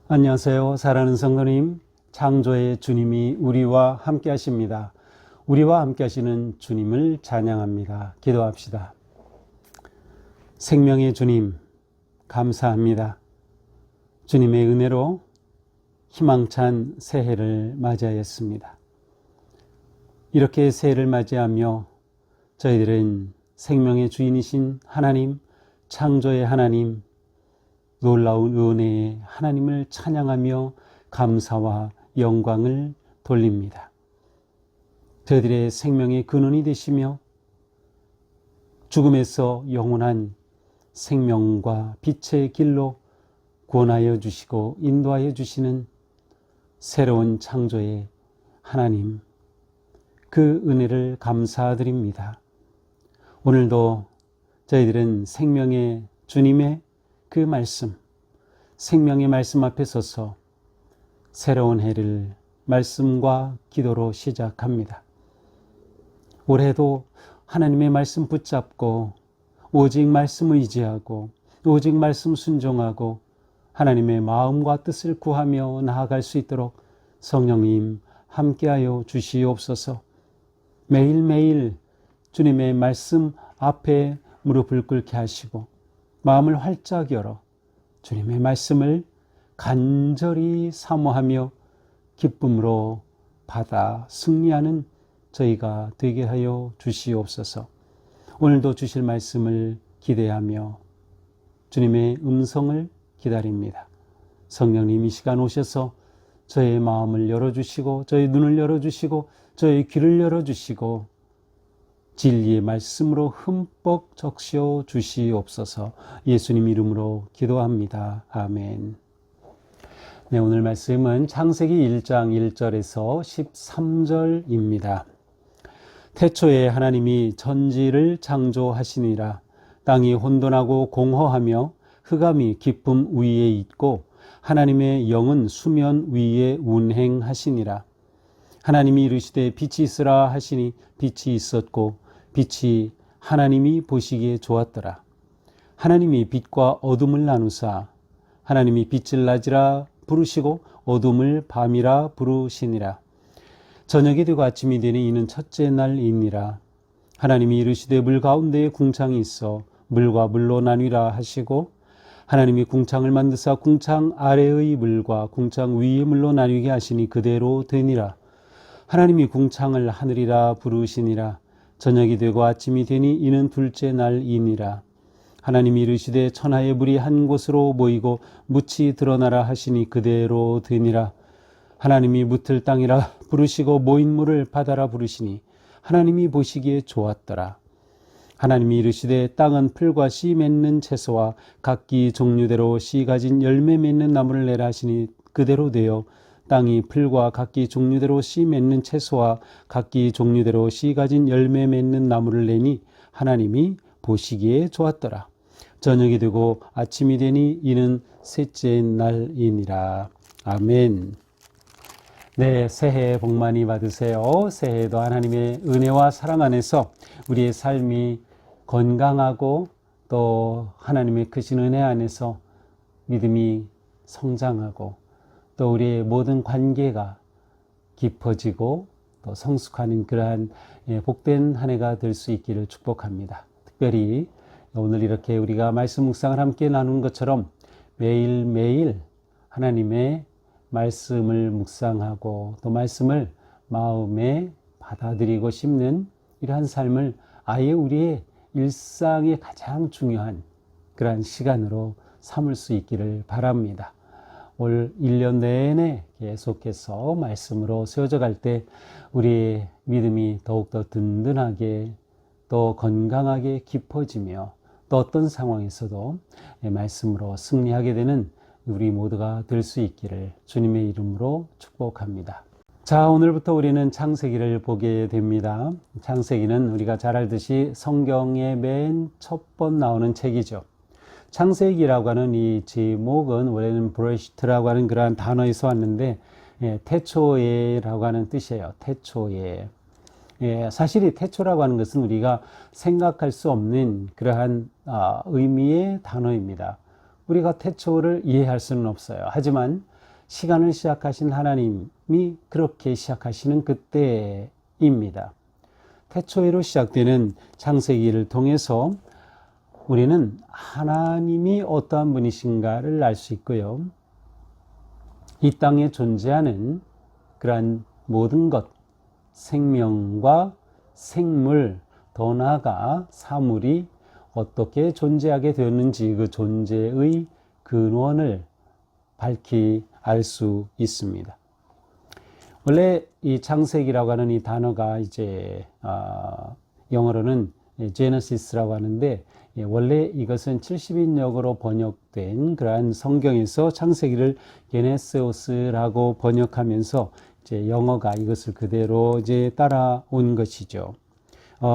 안녕하세요. 사랑하는 성도님, 창조의 주님이 우리와 함께 하십니다. 우리와 함께 하시는 주님을 찬양합니다. 기도합시다. 생명의 주님, 감사합니다. 주님의 은혜로 희망찬 새해를 맞이하였습니다. 이렇게 새해를 맞이하며 저희들은 생명의 주인이신 하나님, 창조의 하나님, 놀라운 은혜의 하나님을 찬양하며 감사와 영광을 돌립니다. 저희들의 생명의 근원이 되시며 죽음에서 영원한 생명과 빛의 길로 구원하여 주시고 인도하여 주시는 새로운 창조의 하나님, 그 은혜를 감사드립니다. 오늘도 저희들은 생명의 주님의 그 말씀, 생명의 말씀 앞에 서서 새로운 해를 말씀과 기도로 시작합니다. 올해도 하나님의 말씀 붙잡고 오직 말씀 의지하고 오직 말씀 순종하고 하나님의 마음과 뜻을 구하며 나아갈 수 있도록 성령님 함께하여 주시옵소서. 매일매일 주님의 말씀 앞에 무릎을 꿇게 하시고 마음을 활짝 열어 주님의 말씀을 간절히 사모하며 기쁨으로 받아 승리하는 저희가 되게 하여 주시옵소서. 오늘도 주실 말씀을 기대하며 주님의 음성을 기다립니다. 성령님 이 시간 오셔서 저의 마음을 열어주시고 저의 눈을 열어주시고 저의 귀를 열어주시고 진리의 말씀으로 흠뻑 적셔 주시옵소서. 예수님 이름으로 기도합니다. 아멘. 네, 오늘 말씀은 창세기 1장 1절에서 13절입니다. 태초에 하나님이 천지를 창조하시니라. 땅이 혼돈하고 공허하며 흑암이 깊음 위에 있고 하나님의 영은 수면 위에 운행하시니라. 하나님이 이르시되 빛이 있으라 하시니 빛이 있었고 빛이 하나님이 보시기에 좋았더라. 하나님이 빛과 어둠을 나누사 하나님이 빛을 낮이라 부르시고 어둠을 밤이라 부르시니라. 저녁이 되고 아침이 되니 이는 첫째 날이니라. 하나님이 이르시되 물 가운데에 궁창이 있어 물과 물로 나뉘라 하시고 하나님이 궁창을 만드사 궁창 아래의 물과 궁창 위의 물로 나뉘게 하시니 그대로 되니라. 하나님이 궁창을 하늘이라 부르시니라. 저녁이 되고 아침이 되니 이는 둘째 날이니라. 하나님이 이르시되 천하의 물이 한 곳으로 모이고 묻이 드러나라 하시니 그대로 되니라. 하나님이 묻을 땅이라 부르시고 모인 물을 바다라 부르시니 하나님이 보시기에 좋았더라. 하나님이 이르시되 땅은 풀과 씨 맺는 채소와 각기 종류대로 씨 가진 열매 맺는 나무를 내라 하시니 그대로 되어 땅이 풀과 각기 종류대로 씨 맺는 채소와 각기 종류대로 씨 가진 열매 맺는 나무를 내니 하나님이 보시기에 좋았더라. 저녁이 되고 아침이 되니 이는 셋째 날이니라. 아멘. 네, 새해 복 많이 받으세요. 새해에도 하나님의 은혜와 사랑 안에서 우리의 삶이 건강하고 또 하나님의 크신 은혜 안에서 믿음이 성장하고 또 우리의 모든 관계가 깊어지고 또 성숙하는 그러한 복된 한 해가 될 수 있기를 축복합니다. 특별히 오늘 이렇게 우리가 말씀 묵상을 함께 나누는 것처럼 매일매일 하나님의 말씀을 묵상하고 또 말씀을 마음에 받아들이고 싶는 이러한 삶을 아예 우리의 일상의 가장 중요한 그러한 시간으로 삼을 수 있기를 바랍니다. 올 1년 내내 계속해서 말씀으로 세워져 갈 때 우리의 믿음이 더욱더 든든하게 또 건강하게 깊어지며 또 어떤 상황에서도 말씀으로 승리하게 되는 우리 모두가 될 수 있기를 주님의 이름으로 축복합니다. 자, 오늘부터 우리는 창세기를 보게 됩니다. 창세기는 우리가 잘 알듯이 성경의 맨 첫 번 나오는 책이죠. 창세기라고 하는 이 제목은 원래는 브레시트라고 하는 그러한 단어에서 왔는데 태초에라고 하는 뜻이에요. 태초에. 사실 이 태초라고 하는 것은 우리가 생각할 수 없는 그러한 의미의 단어입니다. 우리가 태초를 이해할 수는 없어요. 하지만 시간을 시작하신 하나님이 그렇게 시작하시는 그때입니다. 태초에로 시작되는 창세기를 통해서 우리는 하나님이 어떠한 분이신가를 알 수 있고요. 이 땅에 존재하는 그러한 모든 것, 생명과 생물, 더 나아가 사물이 어떻게 존재하게 되었는지 그 존재의 근원을 밝히 알 수 있습니다. 원래 이 창세기라고 하는 이 단어가 이제 영어로는 제너시스라고 하는데 원래 이것은 70인역으로 번역된 그러한 성경에서 창세기를 게네세오스라고 번역하면서 이제 영어가 이것을 그대로 이제 따라온 것이죠.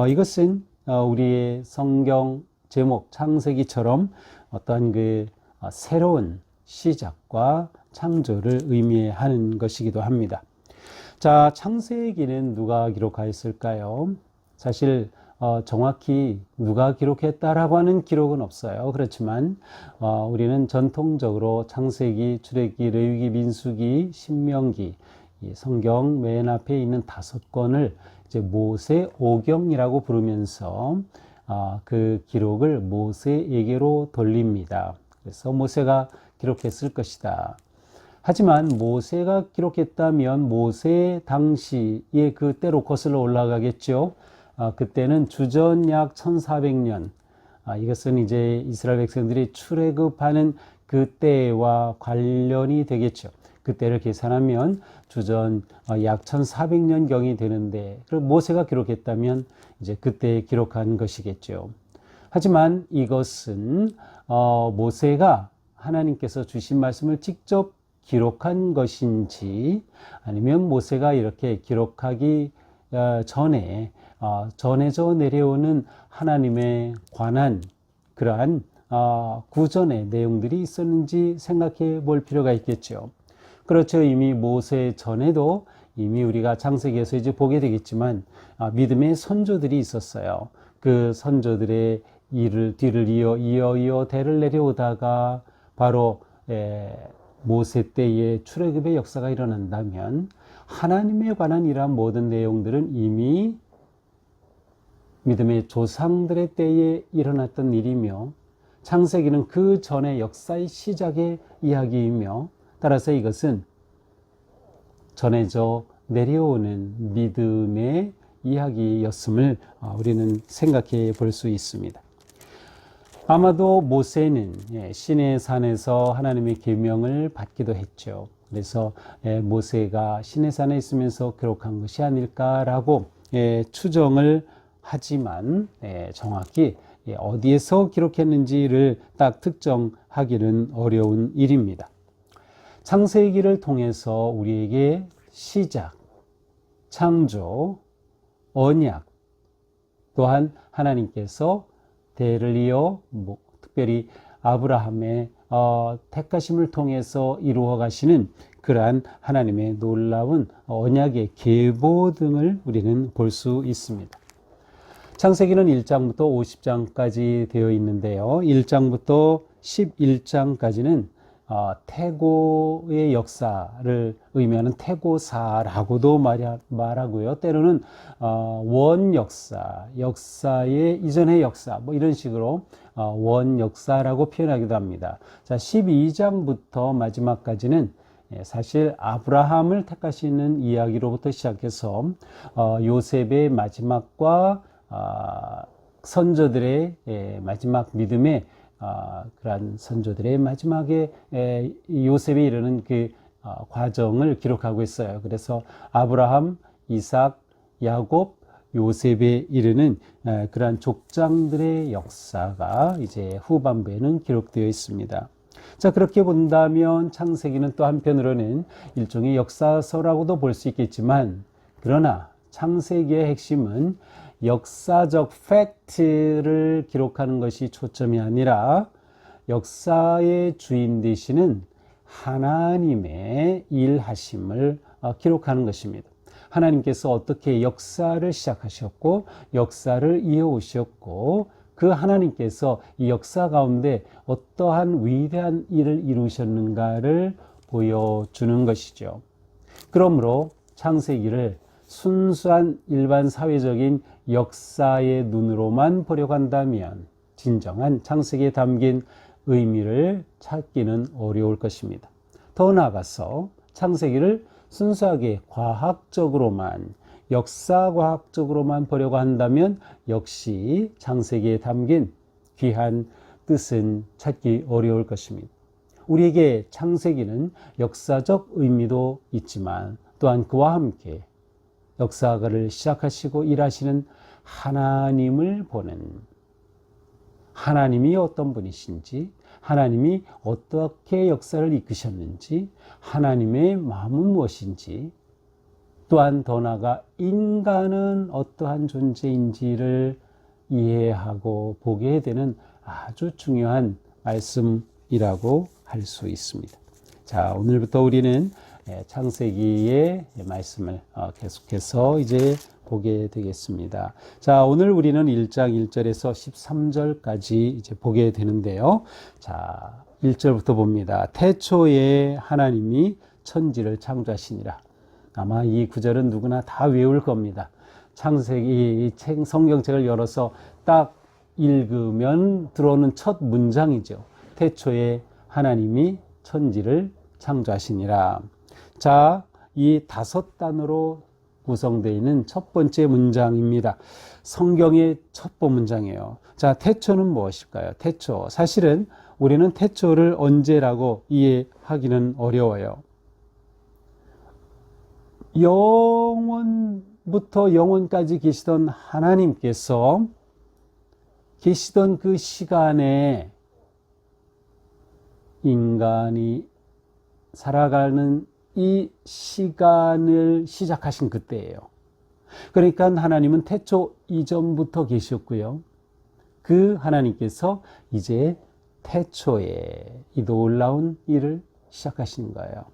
이것은 우리의 성경 제목 창세기처럼 어떠한 그 새로운 시작과 창조를 의미하는 것이기도 합니다. 자, 창세기는 누가 기록하였을까요? 사실 정확히 누가 기록했다라고 하는 기록은 없어요. 그렇지만 우리는 전통적으로 창세기, 출애굽기, 레위기, 민수기, 신명기 성경 맨 앞에 있는 5권을 이제 모세 오경이라고 부르면서 그 기록을 모세에게로 돌립니다. 그래서 모세가 기록했을 것이다. 하지만 모세가 기록했다면 모세 당시에 그때로 거슬러 올라가겠죠. 그때는 주전 약 1400년, 이것은 이제 이스라엘 백성들이 출애굽하는 그때와 관련이 되겠죠. 그때를 계산하면 주전 약 1400년경이 되는데, 그럼 모세가 기록했다면 이제 그때 기록한 것이겠죠. 하지만 이것은 모세가 하나님께서 주신 말씀을 직접 기록한 것인지 아니면 모세가 이렇게 기록하기 전에 전해져 내려오는 하나님에 관한 그러한 구전의 내용들이 있었는지 생각해 볼 필요가 있겠죠. 그렇죠. 이미 모세 전에도 이미 우리가 창세기에서 이제 보게 되겠지만 믿음의 선조들이 있었어요. 그 선조들의 뒤를 이어 대를 내려오다가 바로 모세 때의 출애굽의 역사가 일어난다면 하나님에 관한 이러한 모든 내용들은 이미 믿음의 조상들의 때에 일어났던 일이며 창세기는 그 전의 역사의 시작의 이야기이며 따라서 이것은 전해져 내려오는 믿음의 이야기였음을 우리는 생각해 볼 수 있습니다. 아마도 모세는 시내 산에서 하나님의 계명을 받기도 했죠. 그래서 모세가 시내 산에 있으면서 기록한 것이 아닐까라고 추정을 하지만 정확히 어디에서 기록했는지를 딱 특정하기는 어려운 일입니다. 창세기를 통해서 우리에게 시작, 창조, 언약, 또한 하나님께서 대를 이어 특별히 아브라함의 택하심을 통해서 이루어 가시는 그러한 하나님의 놀라운 언약의 계보 등을 우리는 볼 수 있습니다. 창세기는 1장부터 50장까지 되어 있는데요. 1장부터 11장까지는 태고의 역사를 의미하는 태고사라고도 말하고요. 때로는 원역사, 역사의 이전의 역사, 이런 식으로 원역사라고 표현하기도 합니다. 자, 12장부터 마지막까지는 사실 아브라함을 택하시는 이야기로부터 시작해서 요셉의 마지막과 선조들의 마지막 믿음의 그러한 선조들의 마지막에 요셉이 이르는 그 과정을 기록하고 있어요. 그래서 아브라함, 이삭, 야곱, 요셉에 이르는 그러한 족장들의 역사가 이제 후반부에는 기록되어 있습니다. 자, 그렇게 본다면 창세기는 또 한편으로는 일종의 역사서라고도 볼 수 있겠지만, 그러나 창세기의 핵심은 역사적 팩트를 기록하는 것이 초점이 아니라 역사의 주인 되시는 하나님의 일하심을 기록하는 것입니다. 하나님께서 어떻게 역사를 시작하셨고 역사를 이어오셨고 그 하나님께서 이 역사 가운데 어떠한 위대한 일을 이루셨는가를 보여주는 것이죠. 그러므로 창세기를 순수한 일반 사회적인 역사의 눈으로만 보려고 한다면 진정한 창세기에 담긴 의미를 찾기는 어려울 것입니다. 더 나아가서 창세기를 순수하게 과학적으로만 역사과학적으로만 보려고 한다면 역시 창세기에 담긴 귀한 뜻은 찾기 어려울 것입니다. 우리에게 창세기는 역사적 의미도 있지만 또한 그와 함께 역사를 시작하시고 일하시는 하나님을 보는, 하나님이 어떤 분이신지, 하나님이 어떻게 역사를 이끄셨는지, 하나님의 마음은 무엇인지, 또한 더 나아가 인간은 어떠한 존재인지를 이해하고 보게 되는 아주 중요한 말씀이라고 할 수 있습니다. 자, 오늘부터 우리는 창세기의 말씀을 계속해서 이제 보게 되겠습니다. 자, 오늘 우리는 1장 1절에서 13절까지 이제 보게 되는데요. 자, 1절부터 봅니다. 태초에 하나님이 천지를 창조하시니라. 아마 이 구절은 누구나 다 외울 겁니다. 창세기 이 성경책을 열어서 딱 읽으면 들어오는 첫 문장이죠. 태초에 하나님이 천지를 창조하시니라. 자, 이 5단어로 구성되어 있는 첫 번째 문장입니다. 성경의 첫 번 문장이에요. 자, 태초는 무엇일까요? 태초. 사실은 우리는 태초를 언제라고 이해하기는 어려워요. 영원부터 영원까지 계시던 하나님께서 계시던 그 시간에 인간이 살아가는 이 시간을 시작하신 그때예요. 그러니까 하나님은 태초 이전부터 계셨고요. 그 하나님께서 이제 태초에 이 놀라운 일을 시작하신 거예요.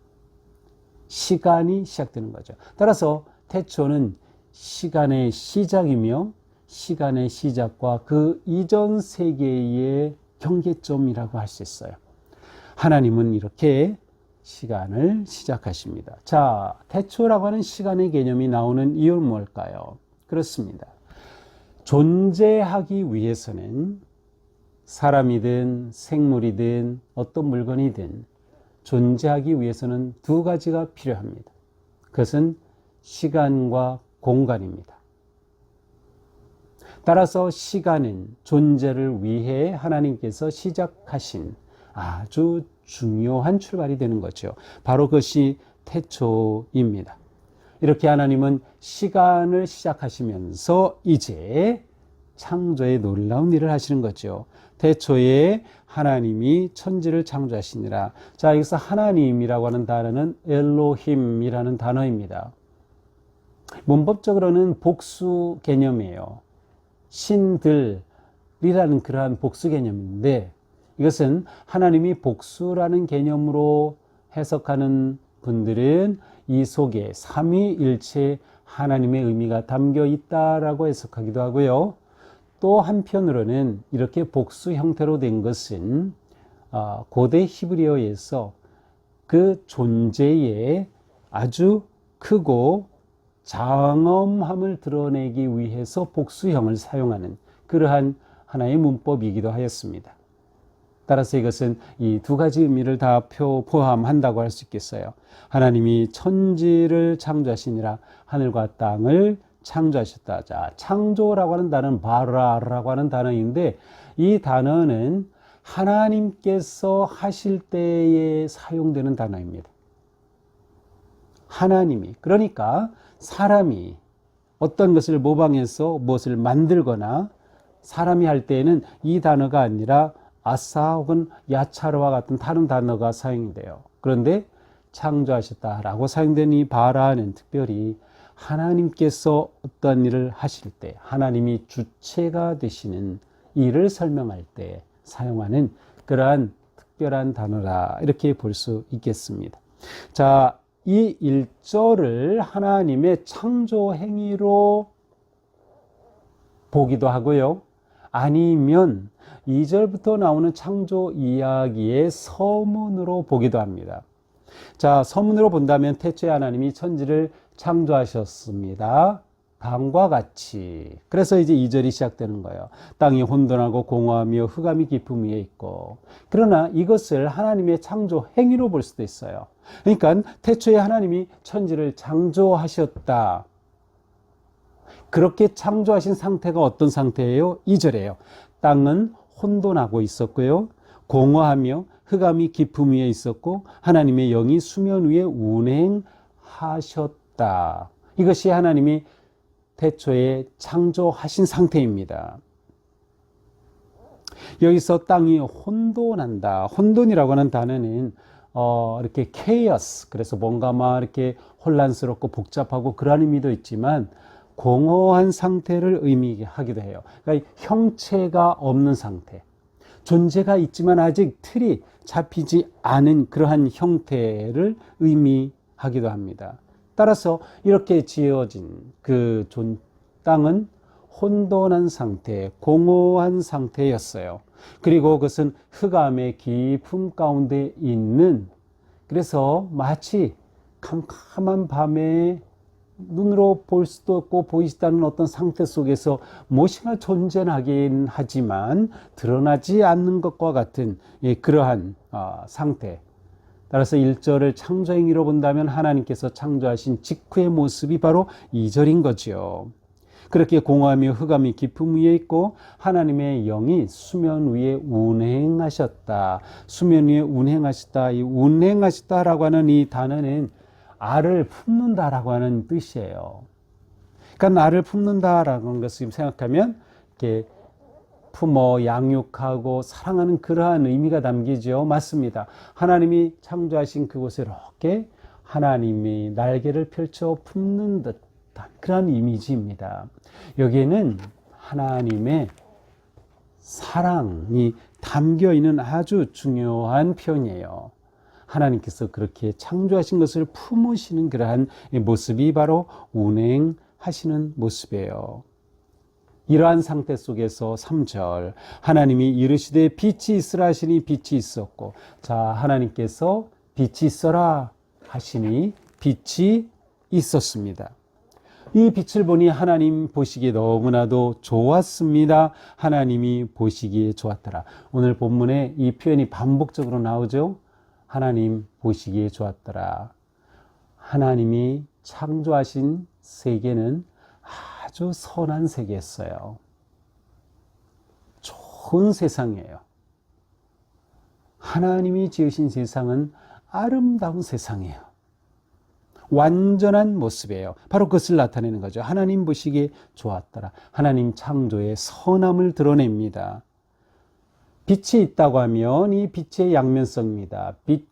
시간이 시작되는 거죠. 따라서 태초는 시간의 시작이며 시간의 시작과 그 이전 세계의 경계점이라고 할 수 있어요. 하나님은 이렇게 시간을 시작하십니다. 자, 태초라고 하는 시간의 개념이 나오는 이유는 뭘까요? 그렇습니다. 존재하기 위해서는 사람이든 생물이든 어떤 물건이든 존재하기 위해서는 두 가지가 필요합니다. 그것은 시간과 공간입니다. 따라서 시간은 존재를 위해 하나님께서 시작하신 아주 중요한 출발이 되는 거죠. 바로 그것이 태초입니다. 이렇게 하나님은 시간을 시작하시면서 이제 창조의 놀라운 일을 하시는 거죠. 태초에 하나님이 천지를 창조하시니라. 자, 여기서 하나님이라고 하는 단어는 엘로힘이라는 단어입니다. 문법적으로는 복수 개념이에요. 신들이라는 그러한 복수 개념인데 이것은 하나님이 복수라는 개념으로 해석하는 분들은 이 속에 삼위일체 하나님의 의미가 담겨 있다라고 해석하기도 하고요. 또 한편으로는 이렇게 복수 형태로 된 것은 고대 히브리어에서 그 존재의 아주 크고 장엄함을 드러내기 위해서 복수형을 사용하는 그러한 하나의 문법이기도 하였습니다. 따라서 이것은 이 두 가지 의미를 다 포함한다고 할 수 있겠어요. 하나님이 천지를 창조하시니라. 하늘과 땅을 창조하셨다. 자, 창조라고 하는 단어는 바라라고 하는 단어인데 이 단어는 하나님께서 하실 때에 사용되는 단어입니다. 하나님이, 그러니까 사람이 어떤 것을 모방해서 무엇을 만들거나 사람이 할 때에는 이 단어가 아니라 아사 혹은 야차르와 같은 다른 단어가 사용이 돼요. 그런데 창조하셨다라고 사용된 이 바라는 특별히 하나님께서 어떤 일을 하실 때 하나님이 주체가 되시는 일을 설명할 때 사용하는 그러한 특별한 단어라 이렇게 볼 수 있겠습니다. 자, 이 1절을 하나님의 창조 행위로 보기도 하고요. 아니면 2절부터 나오는 창조 이야기의 서문으로 보기도 합니다. 자, 서문으로 본다면 태초에 하나님이 천지를 창조하셨습니다. 다음과 같이. 그래서 이제 2절이 시작되는 거예요. 땅이 혼돈하고 공허하며 흑암이 깊음 위에 있고. 그러나 이것을 하나님의 창조 행위로 볼 수도 있어요. 그러니까 태초에 하나님이 천지를 창조하셨다. 그렇게 창조하신 상태가 어떤 상태예요? 2절이에요. 땅은 혼돈하고 있었고요. 공허하며 흑암이 깊음 위에 있었고 하나님의 영이 수면 위에 운행하셨다. 이것이 하나님이 태초에 창조하신 상태입니다. 여기서 땅이 혼돈한다. 혼돈이라고 하는 단어는 이렇게 chaos, 그래서 뭔가 막 이렇게 혼란스럽고 복잡하고 그런 의미도 있지만 공허한 상태를 의미하기도 해요. 그러니까 형체가 없는 상태, 존재가 있지만 아직 틀이 잡히지 않은 그러한 형태를 의미하기도 합니다. 따라서 이렇게 지어진 그 땅은 혼돈한 상태, 공허한 상태였어요. 그리고 그것은 흑암의 깊음 가운데 있는, 그래서 마치 캄캄한 밤에 눈으로 볼 수도 없고 보이지도 않는 어떤 상태 속에서 무엇인가 존재하긴 하지만 드러나지 않는 것과 같은 그러한 상태. 따라서 1절을 창조행위로 본다면 하나님께서 창조하신 직후의 모습이 바로 2절인 거죠. 그렇게 공허하며 흑암이 깊음 위에 있고 하나님의 영이 수면 위에 운행하셨다. 수면 위에 운행하셨다. 이 운행하셨다라고 하는 이 단어는 알을 품는다라고 하는 뜻이에요. 그러니까 알을 품는다라고 하는 것을 생각하면 이렇게 품어 양육하고 사랑하는 그러한 의미가 담기죠. 맞습니다. 하나님이 창조하신 그곳에 이렇게 하나님이 날개를 펼쳐 품는 듯한 그런 이미지입니다. 여기에는 하나님의 사랑이 담겨 있는 아주 중요한 표현이에요. 하나님께서 그렇게 창조하신 것을 품으시는 그러한 모습이 바로 운행하시는 모습이에요. 이러한 상태 속에서 3절 하나님이 이르시되 빛이 있으라 하시니 빛이 있었고, 자, 하나님께서 빛이 있어라 하시니 빛이 있었습니다. 이 빛을 보니 하나님 보시기에 너무나도 좋았습니다. 하나님이 보시기에 좋았더라. 오늘 본문에 이 표현이 반복적으로 나오죠. 하나님 보시기에 좋았더라. 하나님이 창조하신 세계는 아주 선한 세계였어요. 좋은 세상이에요. 하나님이 지으신 세상은 아름다운 세상이에요. 완전한 모습이에요. 바로 그것을 나타내는 거죠. 하나님 보시기에 좋았더라. 하나님 창조의 선함을 드러냅니다. 빛이 있다고 하면 이 빛의 양면성입니다. 빛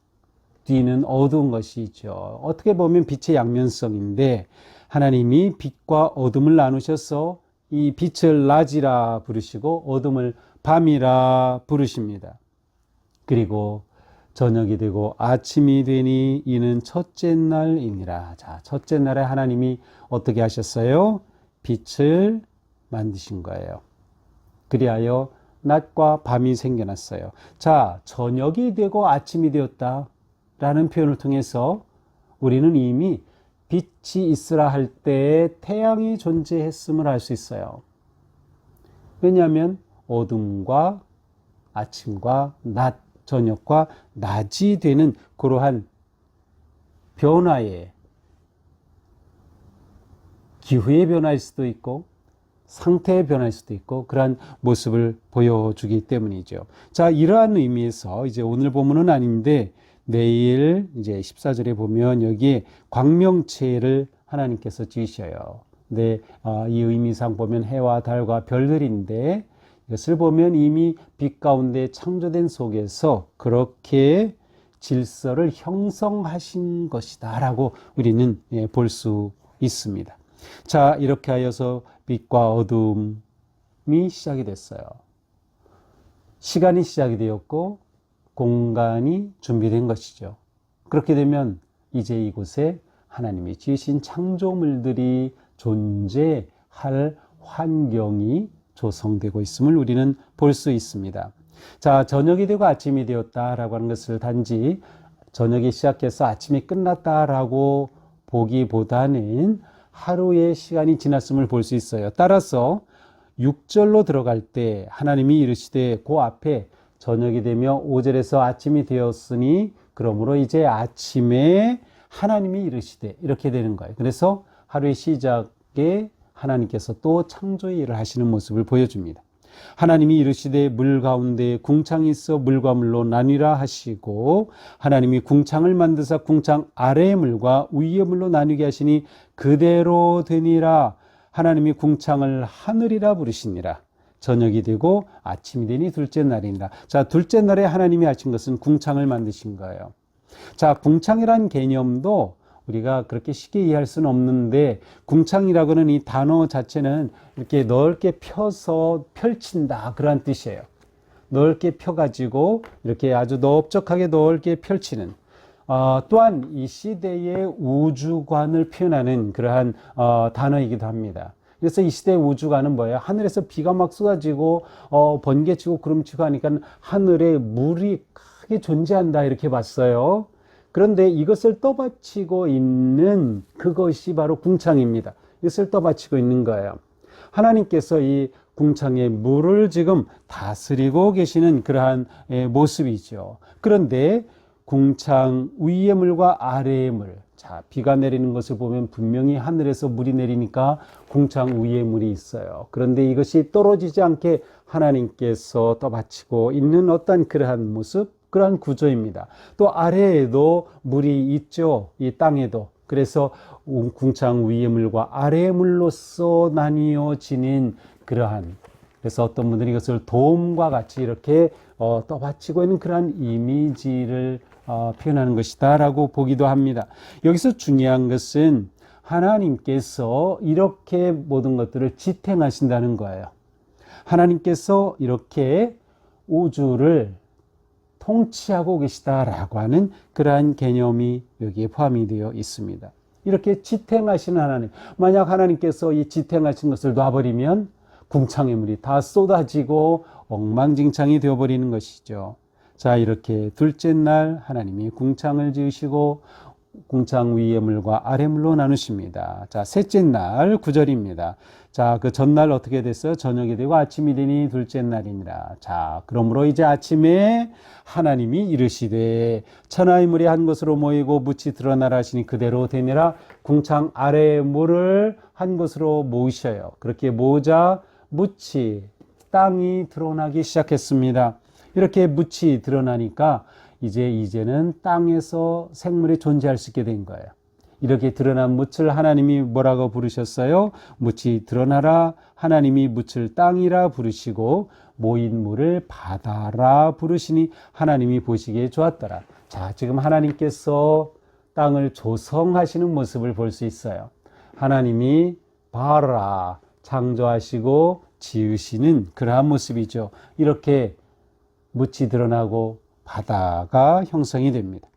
뒤는 어두운 것이죠. 어떻게 보면 빛의 양면성인데 하나님이 빛과 어둠을 나누셔서 이 빛을 낮이라 부르시고 어둠을 밤이라 부르십니다. 그리고 저녁이 되고 아침이 되니 이는 첫째 날이니라. 자, 첫째 날에 하나님이 어떻게 하셨어요? 빛을 만드신 거예요. 그리하여 낮과 밤이 생겨났어요. 자, 저녁이 되고 아침이 되었다라는 표현을 통해서 우리는 이미 빛이 있으라 할 때에 태양이 존재했음을 알 수 있어요. 왜냐하면 어둠과 아침과 낮, 저녁과 낮이 되는 그러한 변화의 기후의 변화일 수도 있고 상태의 변화일 수도 있고 그러한 모습을 보여주기 때문이죠. 자, 이러한 의미에서 이제 오늘 본문은 아닌데 내일 이제 14절에 보면 여기에 광명체를 하나님께서 지으셔요. 근데 이 의미상 보면 해와 달과 별들인데 이것을 보면 이미 빛 가운데 창조된 속에서 그렇게 질서를 형성하신 것이다 라고 우리는 볼 수 있습니다. 자, 이렇게 하여서 빛과 어둠이 시작이 됐어요. 시간이 시작이 되었고 공간이 준비된 것이죠. 그렇게 되면 이제 이곳에 하나님이 지으신 창조물들이 존재할 환경이 조성되고 있음을 우리는 볼 수 있습니다. 자, 저녁이 되고 아침이 되었다라고 하는 것을 단지 저녁이 시작해서 아침이 끝났다라고 보기보다는 하루의 시간이 지났음을 볼 수 있어요. 따라서 6절로 들어갈 때 하나님이 이르시되 그 앞에 저녁이 되며 5절에서 아침이 되었으니 그러므로 이제 아침에 하나님이 이르시되 이렇게 되는 거예요. 그래서 하루의 시작에 하나님께서 또 창조의 일을 하시는 모습을 보여줍니다. 하나님이 이르시되 물 가운데 궁창이 있어 물과 물로 나뉘라 하시고 하나님이 궁창을 만드사 궁창 아래의 물과 위의 물로 나뉘게 하시니 그대로 되니라. 하나님이 궁창을 하늘이라 부르시니라. 저녁이 되고 아침이 되니 둘째 날이니라. 자, 둘째 날에 하나님이 하신 것은 궁창을 만드신 거예요. 자, 궁창이란 개념도 우리가 그렇게 쉽게 이해할 수는 없는데 궁창이라고 하는 이 단어 자체는 이렇게 넓게 펴서 펼친다 그런 뜻이에요. 넓게 펴가지고 이렇게 아주 넓적하게 넓게 펼치는 또한 이 시대의 우주관을 표현하는 그러한 단어이기도 합니다. 그래서 이 시대의 우주관은 뭐예요? 하늘에서 비가 막 쏟아지고 번개치고 구름치고 하니까 하늘에 물이 크게 존재한다 이렇게 봤어요. 그런데 이것을 떠받치고 있는 그것이 바로 궁창입니다. 이것을 떠받치고 있는 거예요. 하나님께서 이 궁창의 물을 지금 다스리고 계시는 그러한 모습이죠. 그런데 궁창 위의 물과 아래의 물, 자, 비가 내리는 것을 보면 분명히 하늘에서 물이 내리니까 궁창 위에 물이 있어요. 그런데 이것이 떨어지지 않게 하나님께서 떠받치고 있는 어떤 그러한 모습, 그러한 구조입니다. 또 아래에도 물이 있죠. 이 땅에도. 그래서 궁창 위의 물과 아래의 물로서 나뉘어지는 그러한, 그래서 어떤 분들이 이것을 돔과 같이 이렇게 떠받치고 있는 그러한 이미지를 표현하는 것이다 라고 보기도 합니다. 여기서 중요한 것은 하나님께서 이렇게 모든 것들을 지탱하신다는 거예요. 하나님께서 이렇게 우주를 통치하고 계시다라고 하는 그러한 개념이 여기에 포함이 되어 있습니다. 이렇게 지탱하시는 하나님, 만약 하나님께서 이 지탱하신 것을 놔버리면 궁창의 물이 다 쏟아지고 엉망진창이 되어버리는 것이죠. 자, 이렇게 둘째 날 하나님이 궁창을 지으시고 궁창 위의 물과 아래 물로 나누십니다. 자, 셋째 날 9절입니다. 자, 그 전날 어떻게 됐어요? 저녁이 되고 아침이 되니 둘째 날이니라. 자, 그러므로 이제 아침에 하나님이 이르시되 천하의 물이 한 곳으로 모이고 묻이 드러나라 하시니 그대로 되니라. 궁창 아래의 물을 한 곳으로 모으셔요. 그렇게 모으자 묻이 땅이 드러나기 시작했습니다. 이렇게 묻이 드러나니까 이제는 땅에서 생물이 존재할 수 있게 된 거예요. 이렇게 드러난 묻을 하나님이 뭐라고 부르셨어요? 묻이 드러나라. 하나님이 묻을 땅이라 부르시고 모인 물을 바다라 부르시니 하나님이 보시기에 좋았더라. 자, 지금 하나님께서 땅을 조성하시는 모습을 볼 수 있어요. 하나님이 봐라 창조하시고 지으시는 그러한 모습이죠. 이렇게 묻이 드러나고 바다가 형성이 됩니다.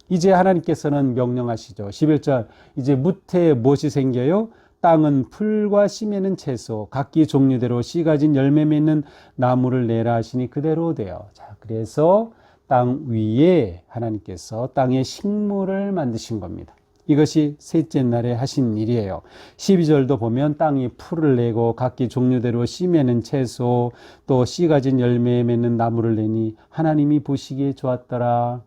이제 하나님께서는 명령하시죠. 11절 이제 묻에 무엇이 생겨요? 땅은 풀과 씨 맺는 채소 각기 종류대로 씨 가진 열매 맺는 나무를 내라 하시니 그대로 돼요. 자, 그래서 땅 위에 하나님께서 땅의 식물을 만드신 겁니다. 이것이 셋째 날에 하신 일이에요. 12절도 보면 땅이 풀을 내고 각기 종류대로 씨 맺는 채소 또 씨 가진 열매 맺는 나무를 내니 하나님이 보시기에 좋았더라.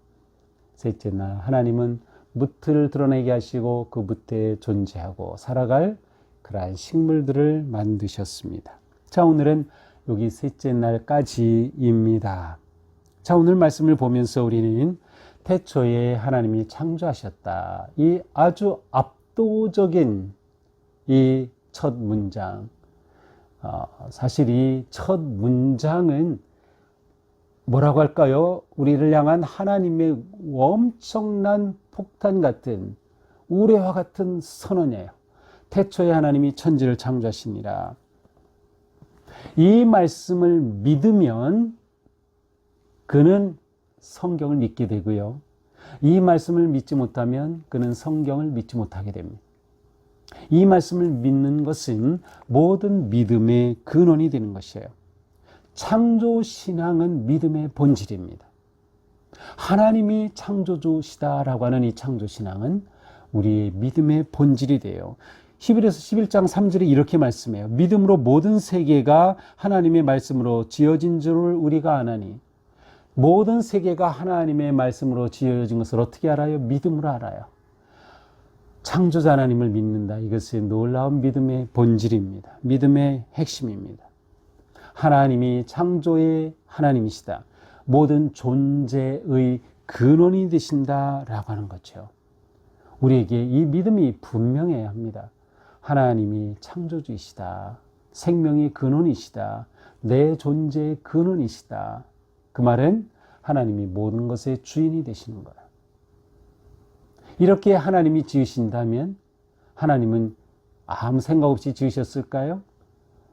셋째 날 하나님은 묻을 드러내게 하시고 그 묻에 존재하고 살아갈 그러한 식물들을 만드셨습니다. 자, 오늘은 여기 셋째 날까지입니다. 자, 오늘 말씀을 보면서 우리는 태초에 하나님이 창조하셨다. 이 아주 압도적인 이 첫 문장. 사실 이 첫 문장은 뭐라고 할까요? 우리를 향한 하나님의 엄청난 폭탄 같은 우레와 같은 선언이에요. 태초에 하나님이 천지를 창조하시니라. 이 말씀을 믿으면 그는 성경을 믿게 되고요. 이 말씀을 믿지 못하면 그는 성경을 믿지 못하게 됩니다. 이 말씀을 믿는 것은 모든 믿음의 근원이 되는 것이에요. 창조신앙은 믿음의 본질입니다. 하나님이 창조주시다라고 하는 이 창조신앙은 우리의 믿음의 본질이 돼요. 히브리서 11장 3절에 이렇게 말씀해요. 믿음으로 모든 세계가 하나님의 말씀으로 지어진 줄을 우리가 아나니. 모든 세계가 하나님의 말씀으로 지어진 것을 어떻게 알아요? 믿음으로 알아요. 창조자 하나님을 믿는다. 이것이 놀라운 믿음의 본질입니다. 믿음의 핵심입니다. 하나님이 창조의 하나님이시다. 모든 존재의 근원이 되신다라고 하는 거죠. 우리에게 이 믿음이 분명해야 합니다. 하나님이 창조주이시다. 생명의 근원이시다. 내 존재의 근원이시다. 그 말은 하나님이 모든 것의 주인이 되시는 거야. 이렇게 하나님이 지으신다면 하나님은 아무 생각 없이 지으셨을까요?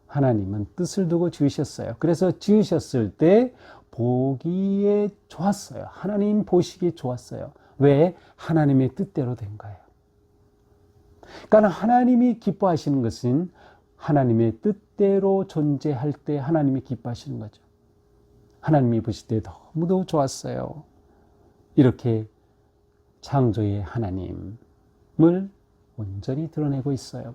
하나님은 뜻을 두고 지으셨어요. 그래서 지으셨을 때 보기에 좋았어요. 하나님 보시기에 좋았어요. 왜? 하나님의 뜻대로 된 거예요. 그러니까 하나님이 기뻐하시는 것은 하나님의 뜻대로 존재할 때 하나님이 기뻐하시는 거죠. 하나님이 보실 때 너무도 좋았어요. 이렇게 창조의 하나님을 온전히 드러내고 있어요.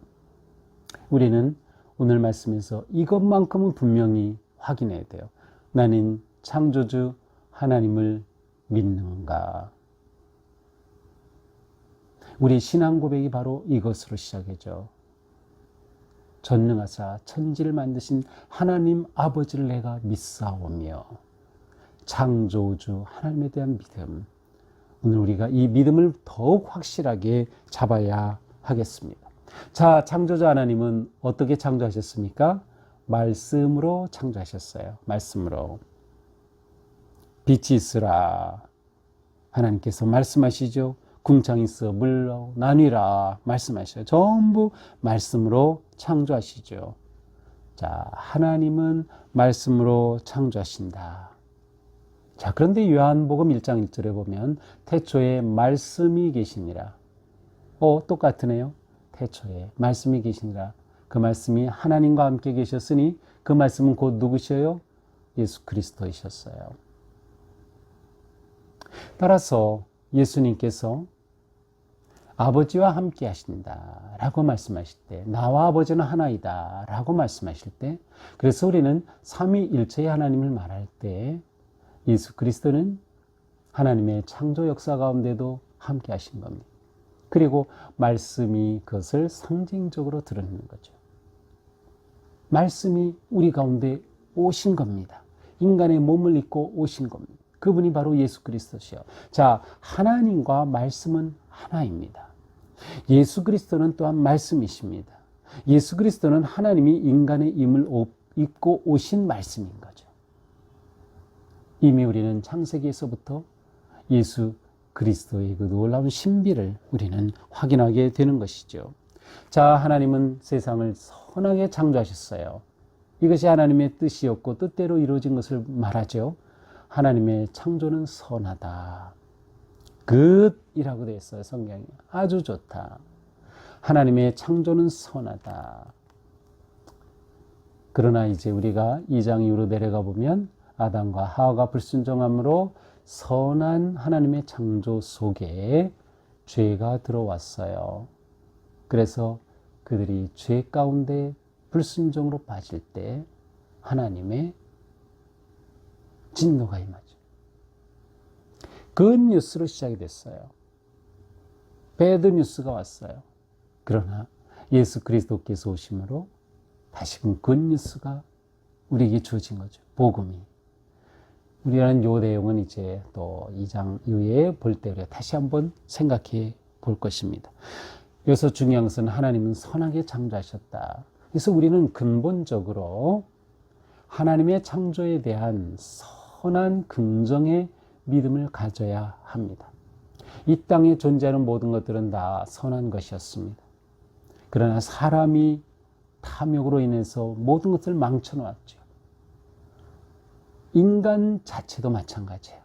우리는 오늘 말씀에서 이것만큼은 분명히 확인해야 돼요. 나는 창조주 하나님을 믿는가? 우리 신앙 고백이 바로 이것으로 시작이죠. 전능하사 천지를 만드신 하나님 아버지를 내가 믿사오며. 창조주 하나님에 대한 믿음. 오늘 우리가 이 믿음을 더욱 확실하게 잡아야 하겠습니다. 자, 창조자 하나님은 어떻게 창조하셨습니까? 말씀으로 창조하셨어요. 말씀으로. 빛이 있으라. 하나님께서 말씀하시죠. 궁창이 있어 물러 나뉘라 말씀하셔요. 전부 말씀으로 창조하시죠. 자, 하나님은 말씀으로 창조하신다. 자, 그런데 요한복음 1장 1절에 보면 태초에 말씀이 계시니라. 똑같으네요. 태초에 말씀이 계시니라. 그 말씀이 하나님과 함께 계셨으니 그 말씀은 곧 누구셔요? 예수 그리스도이셨어요. 따라서 예수님께서 아버지와 함께 하신다 라고 말씀하실 때, 나와 아버지는 하나이다 라고 말씀하실 때, 그래서 우리는 삼위일체의 하나님을 말할 때 예수 그리스도는 하나님의 창조 역사 가운데도 함께 하신 겁니다. 그리고 말씀이 그것을 상징적으로 드러내는 거죠. 말씀이 우리 가운데 오신 겁니다. 인간의 몸을 입고 오신 겁니다. 그분이 바로 예수 그리스도시요. 자, 하나님과 말씀은 하나입니다. 예수 그리스도는 또한 말씀이십니다. 예수 그리스도는 하나님이 인간의 임을 입고 오신 말씀인 거죠. 이미 우리는 창세기에서부터 예수 그리스도의 그 놀라운 신비를 우리는 확인하게 되는 것이죠. 자, 하나님은 세상을 선하게 창조하셨어요. 이것이 하나님의 뜻이었고 뜻대로 이루어진 것을 말하죠. 하나님의 창조는 선하다. 굿이라고 되어 있어요. 성경에. 아주 좋다. 하나님의 창조는 선하다. 그러나 이제 우리가 2장 이후로 내려가 보면 아담과 하와가 불순종함으로 선한 하나님의 창조 속에 죄가 들어왔어요. 그래서 그들이 죄 가운데 불순종으로 빠질 때 하나님의 진노가 임하죠. 굿뉴스로 시작이 됐어요. 배드뉴스가 왔어요. 그러나 예수 그리스도께서 오심으로 다시금 굿뉴스가 우리에게 주어진 거죠. 복음이. 우리는 이 내용은 이제 또 2장 이후에 볼 때 우리가 다시 한번 생각해 볼 것입니다. 여기서 중요한 것은 하나님은 선하게 창조하셨다. 그래서 우리는 근본적으로 하나님의 창조에 대한 선한 긍정의 믿음을 가져야 합니다. 이 땅에 존재하는 모든 것들은 다 선한 것이었습니다. 그러나 사람이 탐욕으로 인해서 모든 것을 망쳐놓았죠. 인간 자체도 마찬가지예요.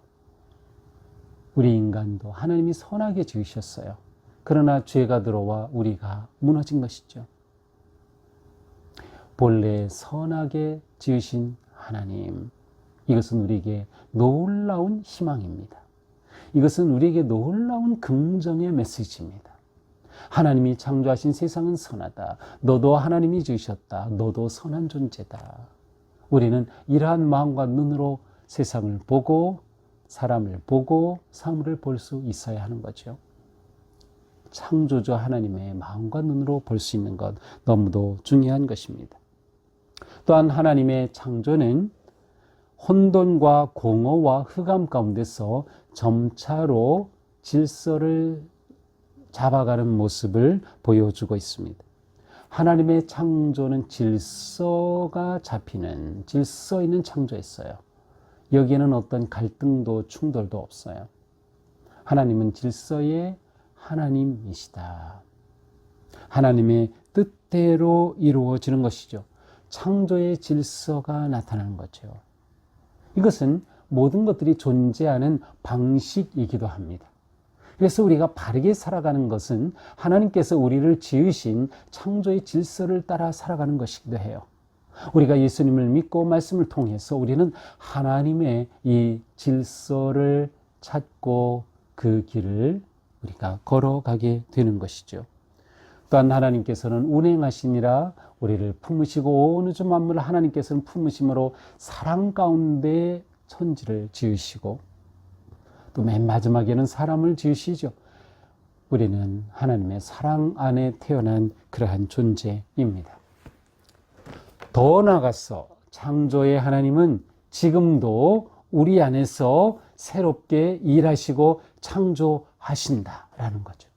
우리 인간도 하나님이 선하게 지으셨어요. 그러나 죄가 들어와 우리가 무너진 것이죠. 본래 선하게 지으신 하나님, 이것은 우리에게 놀라운 희망입니다. 이것은 우리에게 놀라운 긍정의 메시지입니다. 하나님이 창조하신 세상은 선하다. 너도 하나님이 지으셨다. 너도 선한 존재다. 우리는 이러한 마음과 눈으로 세상을 보고 사람을 보고 사물을 볼 수 있어야 하는 거죠. 창조주 하나님의 마음과 눈으로 볼 수 있는 것 너무도 중요한 것입니다. 또한 하나님의 창조는 혼돈과 공허와 흑암 가운데서 점차로 질서를 잡아가는 모습을 보여주고 있습니다. 하나님의 창조는 질서가 잡히는, 질서 있는 창조였어요. 여기에는 어떤 갈등도 충돌도 없어요. 하나님은 질서의 하나님이시다. 하나님의 뜻대로 이루어지는 것이죠. 창조의 질서가 나타나는 거죠. 이것은 모든 것들이 존재하는 방식이기도 합니다. 그래서 우리가 바르게 살아가는 것은 하나님께서 우리를 지으신 창조의 질서를 따라 살아가는 것이기도 해요. 우리가 예수님을 믿고 말씀을 통해서 우리는 하나님의 이 질서를 찾고 그 길을 우리가 걸어가게 되는 것이죠. 또한 하나님께서는 운행하시니라 우리를 품으시고 온 우주 만물을 하나님께서는 품으심으로 사랑 가운데 천지를 지으시고 또 맨 마지막에는 사람을 지으시죠. 우리는 하나님의 사랑 안에 태어난 그러한 존재입니다. 더 나아가서 창조의 하나님은 지금도 우리 안에서 새롭게 일하시고 창조하신다라는 거죠.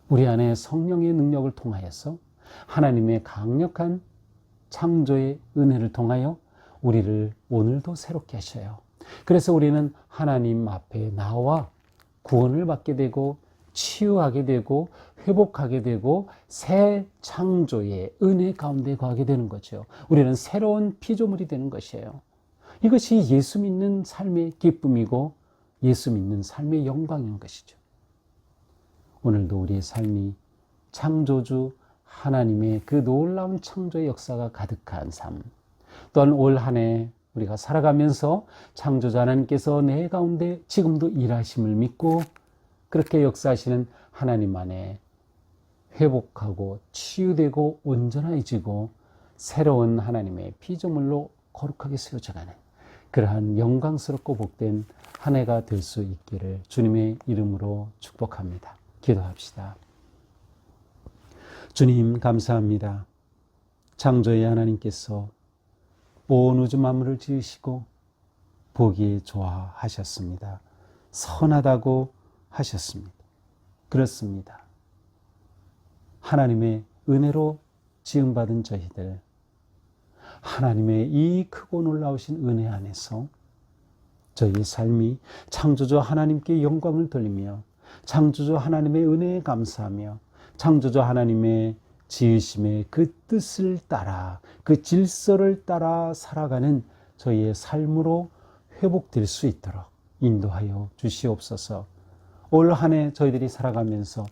우리 안에 성령의 능력을 통하여서 하나님의 강력한 창조의 은혜를 통하여 우리를 오늘도 새롭게 하셔요. 그래서 우리는 하나님 앞에 나와 구원을 받게 되고 치유하게 되고 회복하게 되고 새 창조의 은혜 가운데 거하게 되는 거죠. 우리는 새로운 피조물이 되는 것이에요. 이것이 예수 믿는 삶의 기쁨이고 예수 믿는 삶의 영광인 것이죠. 오늘도 우리의 삶이 창조주 하나님의 그 놀라운 창조의 역사가 가득한 삶, 또한 올 한 해 우리가 살아가면서 창조자 하나님께서 내 가운데 지금도 일하심을 믿고 그렇게 역사하시는 하나님 안에 회복하고 치유되고 온전해지고 새로운 하나님의 피조물로 거룩하게 세워져가는 그러한 영광스럽고 복된 한 해가 될 수 있기를 주님의 이름으로 축복합니다. 기도합시다. 주님 감사합니다. 창조의 하나님께서 온 우주 만물을 지으시고 보기 좋아하셨습니다. 선하다고 하셨습니다. 그렇습니다. 하나님의 은혜로 지음받은 저희들, 하나님의 이 크고 놀라우신 은혜 안에서 저희의 삶이 창조주 하나님께 영광을 돌리며 창조주 하나님의 은혜에 감사하며 창조주 하나님의 지으심의 그 뜻을 따라 그 질서를 따라 살아가는 저희의 삶으로 회복될 수 있도록 인도하여 주시옵소서. 올 한 해 저희들이 살아가면서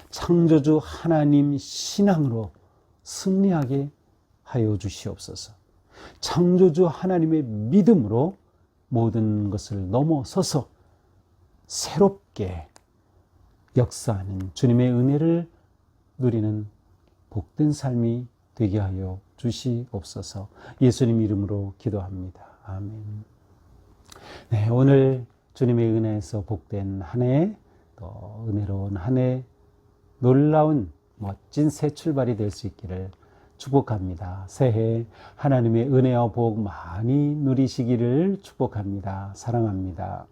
창조주 하나님 신앙으로 승리하게 하여 주시옵소서. 창조주 하나님의 믿음으로 모든 것을 넘어서서 새롭게 역사하는 주님의 은혜를 누리는 복된 삶이 되게 하여 주시옵소서. 예수님 이름으로 기도합니다. 아멘. 네, 오늘 주님의 은혜에서 복된 한 해, 또 은혜로운 한 해, 놀라운 멋진 새 출발이 될 수 있기를 축복합니다. 새해 하나님의 은혜와 복 많이 누리시기를 축복합니다. 사랑합니다.